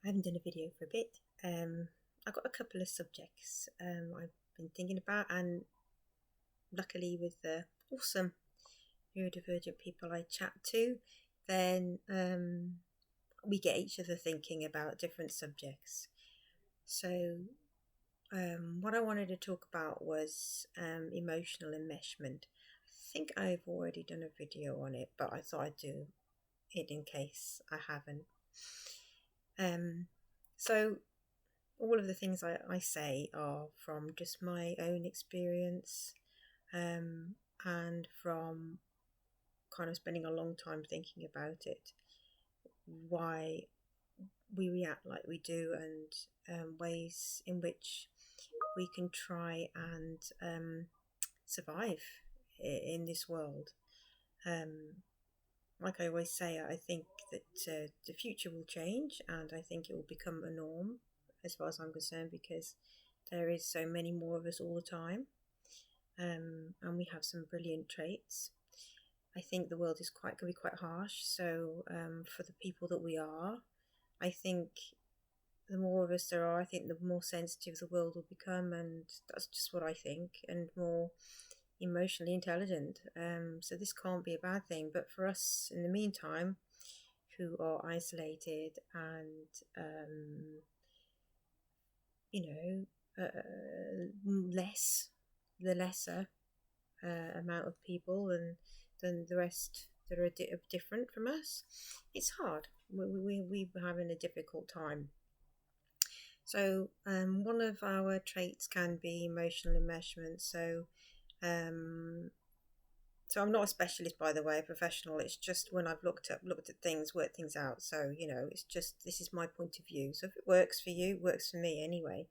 I haven't done a video for a bit. I've got a couple of subjects I've been thinking about, and luckily with the awesome neurodivergent people I chat to, then we get each other thinking about different subjects. So what I wanted to talk about was emotional enmeshment. I think I've already done a video on it, but I thought I'd do it in case I haven't. So all of the things I say are from just my own experience, and from kind of spending a long time thinking about it, why we react like we do, and ways in which we can try and survive in this world. Like I always say, I think that the future will change, and I think it will become a norm as far as I'm concerned, because there is so many more of us all the time, and we have some brilliant traits. I think the world can be quite harsh, so for the people that we are, I think the more of us there are, I think the more sensitive the world will become, and that's just what I think, and more emotionally intelligent. So this can't be a bad thing, but for us in the meantime, who are isolated and the lesser amount of people than the rest that are different from us, it's hard. We're having a difficult time. So one of our traits can be emotional enmeshment. So I'm not a specialist, by the way, a professional. It's just when I've looked at things, worked things out. So it's just, this is my point of view. So if it works for you, it works for me anyway.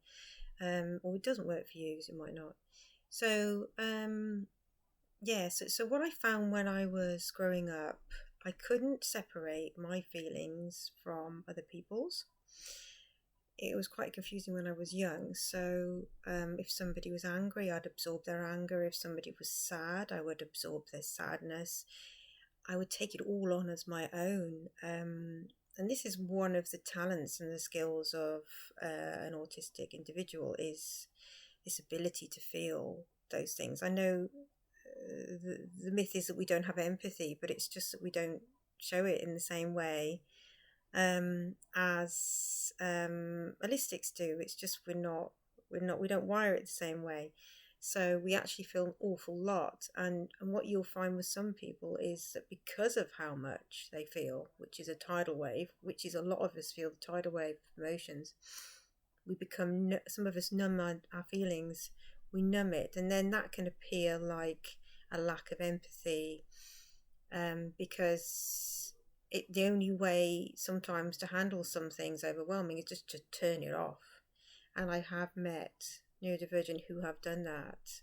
Or it doesn't work for you, so it might not. So so what I found when I was growing up, I couldn't separate my feelings from other people's. It was quite confusing when I was young. So if somebody was angry, I'd absorb their anger. If somebody was sad, I would absorb their sadness. I would take it all on as my own. And this is one of the talents and the skills of an autistic individual, is this ability to feel those things. I know the myth is that we don't have empathy, but it's just that we don't show it in the same way as allistics do. It's just we don't wire it the same way. So we actually feel an awful lot, and what you'll find with some people is that because of how much they feel, which is a tidal wave, which is a lot of us feel the tidal wave of emotions, we become, some of us numb our feelings, we numb it, and then that can appear like a lack of empathy, because the only way sometimes to handle some things overwhelming is just to turn it off. And I have met neurodivergent who have done that,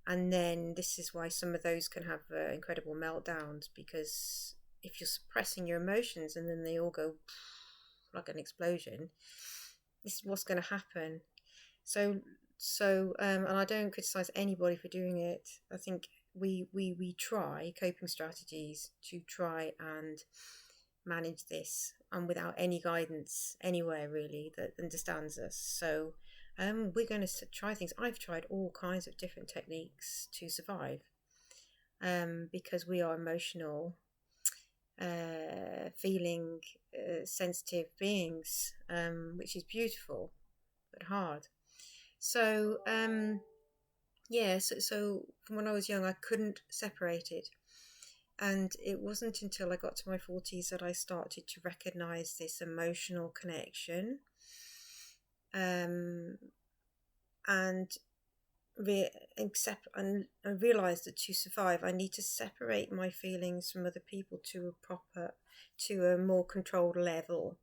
and then this is why some of those can have incredible meltdowns, because if you're suppressing your emotions and then they all go like an explosion, this is what's going to happen. So and I don't criticize anybody for doing it. I think we try coping strategies to try and manage this, and without any guidance anywhere really that understands us. So we're going to try things. I've tried all kinds of different techniques to survive, because we are emotional, feeling, sensitive beings, which is beautiful but hard. So so from when I was young, I couldn't separate it, and it wasn't until I got to my 40s that I started to recognize this emotional connection, and I realized that to survive, I need to separate my feelings from other people to a more controlled level.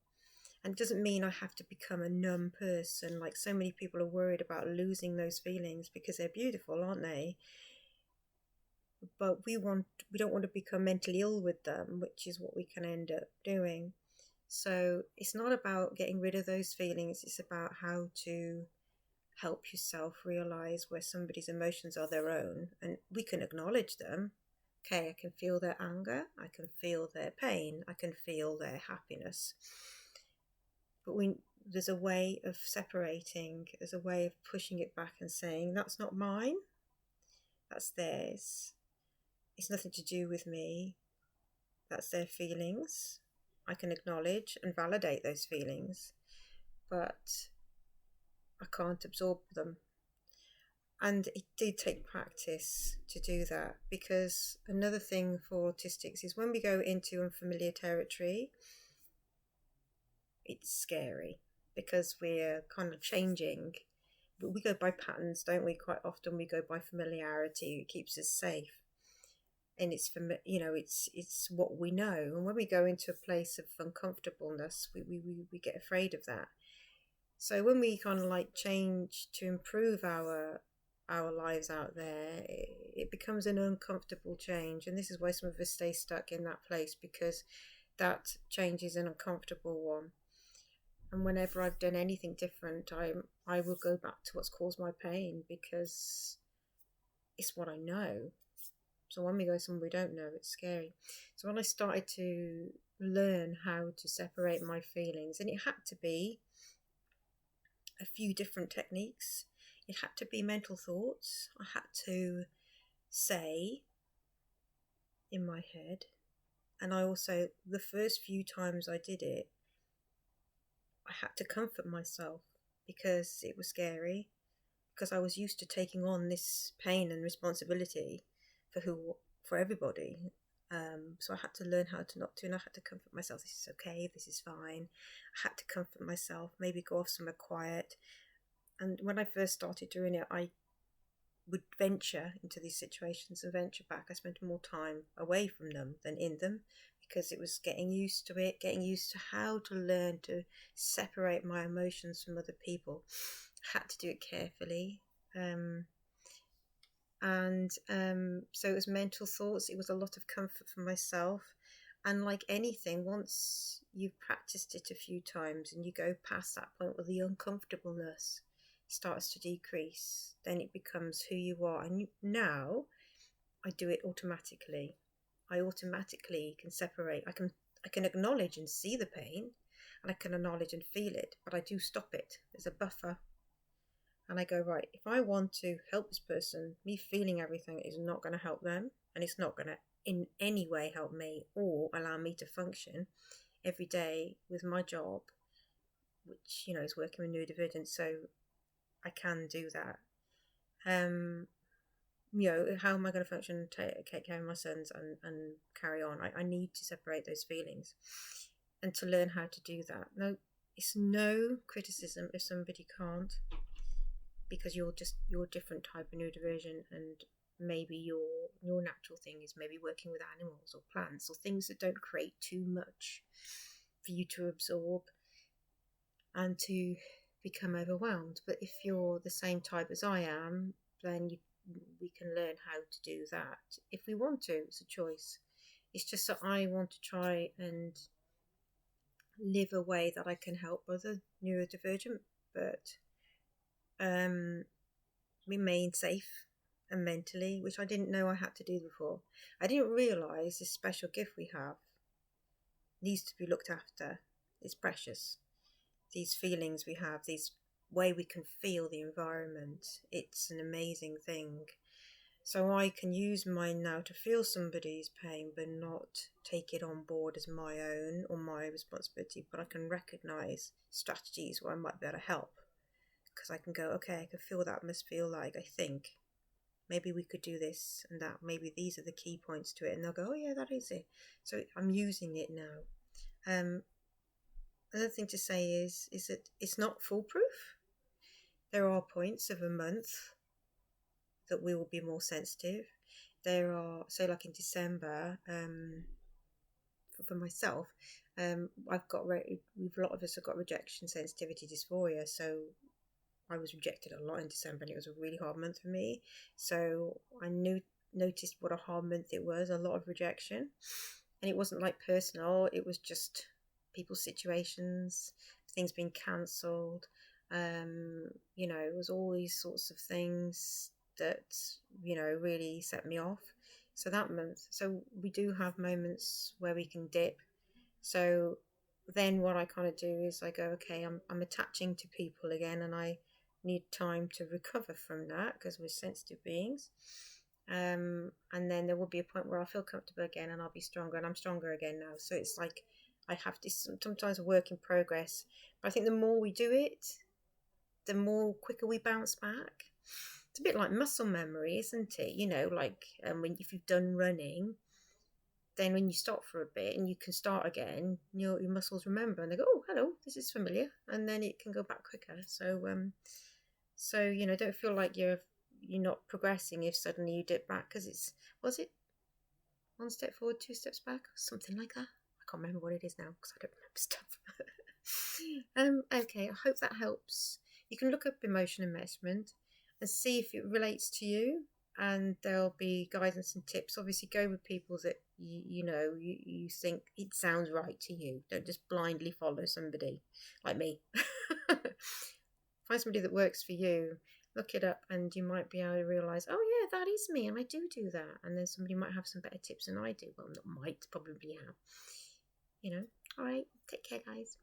And it doesn't mean I have to become a numb person. Like, so many people are worried about losing those feelings because they're beautiful, aren't they? But we don't want to become mentally ill with them, which is what we can end up doing. So it's not about getting rid of those feelings. It's about how to help yourself realize where somebody's emotions are their own, and we can acknowledge them. Okay, I can feel their anger, I can feel their pain, I can feel their happiness. but there's a way of separating, there's a way of pushing it back and saying, that's not mine, that's theirs. It's nothing to do with me. That's their feelings. I can acknowledge and validate those feelings, but I can't absorb them. And it did take practice to do that, because another thing for autistics is when we go into unfamiliar territory, it's scary because we're kind of changing. But we go by patterns, don't we? Quite often we go by familiarity. It keeps us safe, and it's it's what we know. And when we go into a place of uncomfortableness, we get afraid of that. So when we kind of like change to improve our lives out there, it becomes an uncomfortable change, and this is why some of us stay stuck in that place, because that change is an uncomfortable one. And whenever I've done anything different, I will go back to what's caused my pain, because it's what I know. So when we go somewhere we don't know, it's scary. So when I started to learn how to separate my feelings, and it had to be a few different techniques. It had to be mental thoughts. I had to say in my head. And I also, the first few times I did it, I had to comfort myself because it was scary, because I was used to taking on this pain and responsibility for everybody. So I had to learn how to not to, and I had to comfort myself. This is okay, this is fine. I had to comfort myself, maybe go off somewhere quiet. And when I first started doing it, I would venture into these situations and venture back. I spent more time away from them than in them, because it was getting used to it, getting used to how to learn to separate my emotions from other people. I had to do it carefully. So it was mental thoughts. It was a lot of comfort for myself. And like anything, once you've practiced it a few times and you go past that point where the uncomfortableness starts to decrease, then it becomes who you are. And now I do it automatically. I automatically can separate. I can acknowledge and see the pain, and I can acknowledge and feel it, but I do stop it. There's a buffer. And I go, right, if I want to help this person, me feeling everything is not going to help them, and it's not going to in any way help me or allow me to function every day with my job, which, is working with neurodivergence. So I can do that. How am I going to function, take care of my sons and carry on? I need to separate those feelings and to learn how to do that. No, it's no criticism if somebody can't, because you're a different type of neurodivergent, and maybe your natural thing is maybe working with animals or plants or things that don't create too much for you to absorb and to become overwhelmed. But if you're the same type as I am, then we can learn how to do that if we want to. It's a choice. It's just that I want to try and live a way that I can help other neurodivergent, but remain safe and mentally, which I didn't know I had to do before. I didn't realise this special gift we have needs to be looked after. It's precious. These feelings we have, this way we can feel the environment, it's an amazing thing. So I can use mine now to feel somebody's pain, but not take it on board as my own or my responsibility, but I can recognise strategies where I might be able to help. Because I can go, okay, I can feel that, must feel like, I think maybe we could do this and that, maybe these are the key points to it, and they'll go, oh yeah, that is it. So I'm using it now. Another thing to say is that it's not foolproof. There are points of a month that we will be more sensitive. There are, so like in December, for myself, I've got a lot of us have got rejection sensitivity dysphoria, so I was rejected a lot in December, and it was a really hard month for me. So I noticed what a hard month it was, a lot of rejection. And it wasn't like personal, it was just people's situations, things being cancelled. It was all these sorts of things that, really set me off. So that month, so we do have moments where we can dip. So then what I kind of do is I go, okay, I'm attaching to people again, and I need time to recover from that because we're sensitive beings. And then there will be a point where I'll feel comfortable again, and I'll be stronger, and I'm stronger again now. So it's like I have this sometimes a work in progress, but I think the more we do it, the more quicker we bounce back. It's a bit like muscle memory, isn't it? You know, like when if you've done running, then when you stop for a bit and you can start again, your muscles remember and they go, oh, hello, this is familiar, and then it can go back quicker. So you know, don't feel like you're not progressing if suddenly you dip back, because it's, was it one step forward, two steps back, something like that. I can't remember what it is now because I don't remember stuff. Okay, I hope that helps. You can look up emotion enmeshment and see if it relates to you, and there'll be guidance and tips. Obviously, go with people that you think it sounds right to you. Don't just blindly follow somebody like me. Find somebody that works for you. Look it up, and you might be able to realise, oh yeah, that is me, and I do that. And then somebody might have some better tips than I do. Well, not might, probably have. All right, take care, guys.